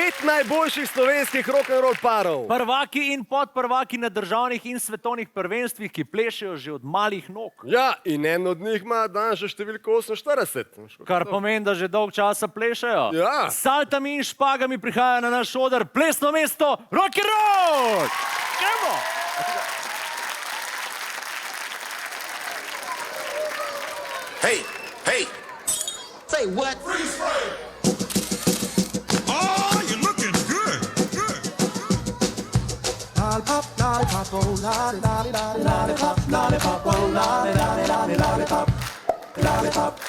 5 najboljših slovenskih rock'n'roll parov. Prvaki in podprvaki na državnih in svetovnih prvenstvih, ki plešejo že od malih nog. Ja, in en od njih ima danes že številko 48. Kar pomeni, da že dolg časa plešejo. Ja. S saltami in špagami prihajajo na naš oder plesno mesto rock'n'roll! Gremo! Hey, hey! Say what? Freeze frame! Oh, you're looking good. Good. Lollipop, lollipop, oh, lolly, lolly, lolly, lollipop, lollipop, oh, lolly, lolly, lolly, lollipop, lollipop.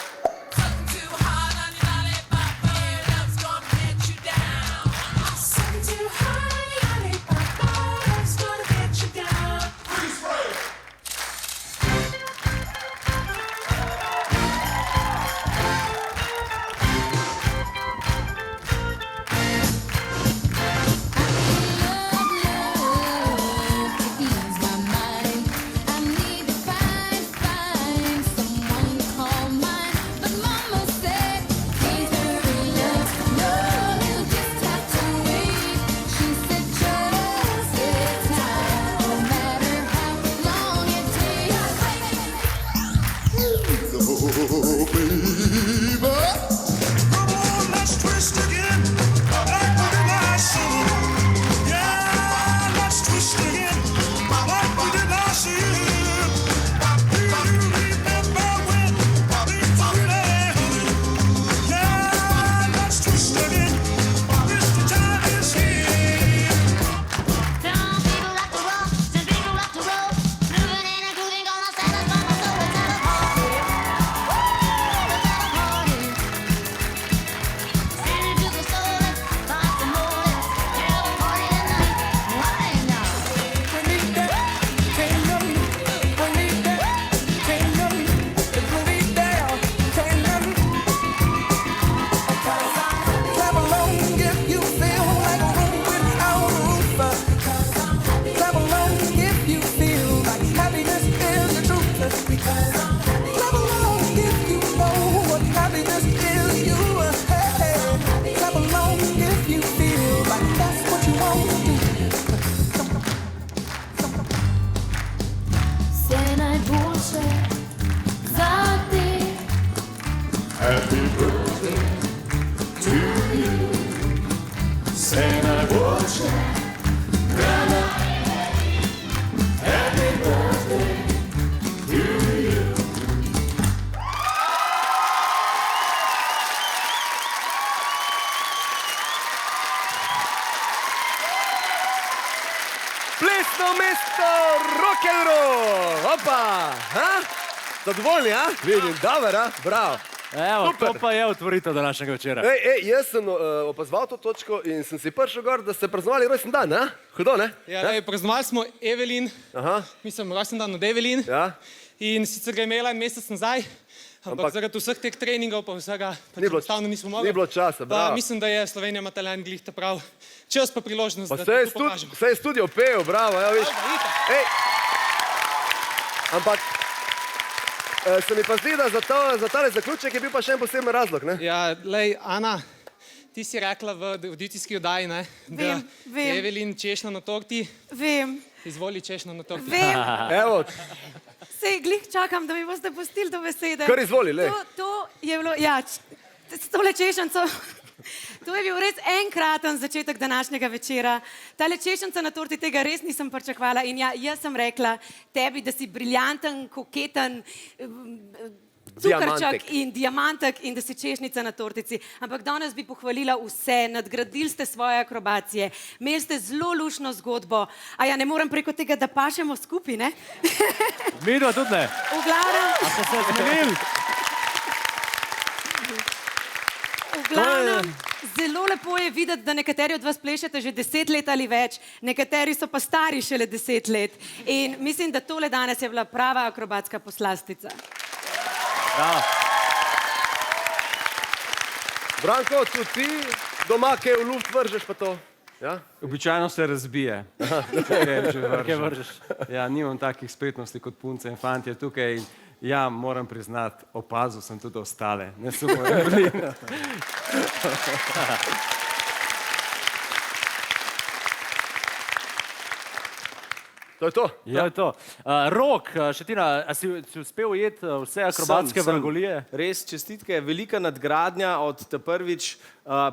Come on, let's twist again. Like we did last summer. Yeah, let's twist again. Like we did last year. Do you remember when we found it? Yeah, let's twist again. This time is here. Some people like to rock, some people like to roll. Moving and grooving, gonna satisfy my soul. Let's have a party. Let's have a party. Stand into the soul, let's find some more. Let's have a party tonight. Right now. We need that, can't nothing. We need that, can't nothing. If we need that, can't nothing. Clap along if you feel like a room without a roof. Clap along if you feel like happiness is the truth. Clap along if you know what happiness is you. Hey, clap along if you feel like that's what you want to do. Vse najboljše za te. Plesno mesto rock'n'roll. Opa, ha? Zadovoljni, ha? Vidim, dober, ha? Bravo. Evo, Super. to pa je otvoritev današnjega večera. Jaz sem opazoval to točko in sem si prišel gor, da ste praznovali rojsten dan, ha? Hudo, ne? Ja, praznovali smo Evelin, Aha, mislim, rojsten dan od Evelin. ja. In sicer ga je imela en mesec nazaj, Ampak- ampak zaradi vseh teh treningov pa vsega pač Ni bilo- enostavno nismo mogli. ni bilo časa, Pa bravo. mislim, da je Slovenija ima talent glih ta prav. Čas pa priložnost, Pa da se to pokažemo. je studio pel, bravo, evo viš. Ej, ampak se mi pa zdi, da za tale zaključek je bil pa še en poseben razlog, ne? Ja, lej, Ana, ti si rekla v avdicijski oddaji, ne, da Vem. je Evelin češnja na torti. Vem, Izvoli češnjo na torti. vem. Evo, Sej, glih čakam, da mi boste pustili do besede. kar izvoli, le. To je bilo, ja, s tole češnjico, to je bil res enkraten začetek današnjega večera. Tale češnjica na torti, tega res nisem pričakovala in ja, jaz sem rekla tebi, da si briljanten, koketen, cukrček Diamantek. in diamantek in da si češnjica na tortici. Ampak danes bi pohvalila vse, nadgradili ste svoje akrobacije, imeli ste zelo lušno zgodbo. A ja, ne morem preko tega, da pašemo skupaj, ne? Midva tudi ne. V glavnem, Ste se zmenili? v glavnem, zelo lepo je videti, da nekateri od vas plešete že 10 let ali več, nekateri so pa stari šele 10 let. In mislim, da tole danes je bila prava akrobatska poslastica. Ja. Branko, tudi ti doma kaj v luft vržeš pa to? Ja? Običajno se razbije. Kaj vržeš? Ja, nimam takih spretnosti kot punce in fantje tukaj. Ja, moram priznati, opazil sem tudi ostale. Ne samo Evelin. To je to. Ja, je to. Rok, Šetina, a si uspel ujeti vse akrobatske vragolije? Res čestitke, velika nadgradnja od ta prvič.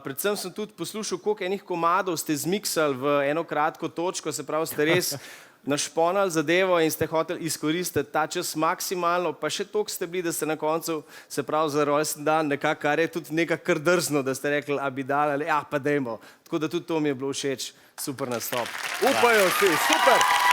Predvsem sem tudi poslušal, koliko enih komadov ste zmiksali v eno kratko točko, se pravi, ste res našponali zadevo in ste hoteli izkoristiti ta čas maksimalno, pa še toliko ste bili, da ste na koncu, se pravi, za rojsten dan nekako, kar je tudi nekako kar drzno, da ste rekli, a bi dali, ali ja, pa dajmo. Tako da tudi to mi je bilo všeč. Super nastop. Upajo si, super.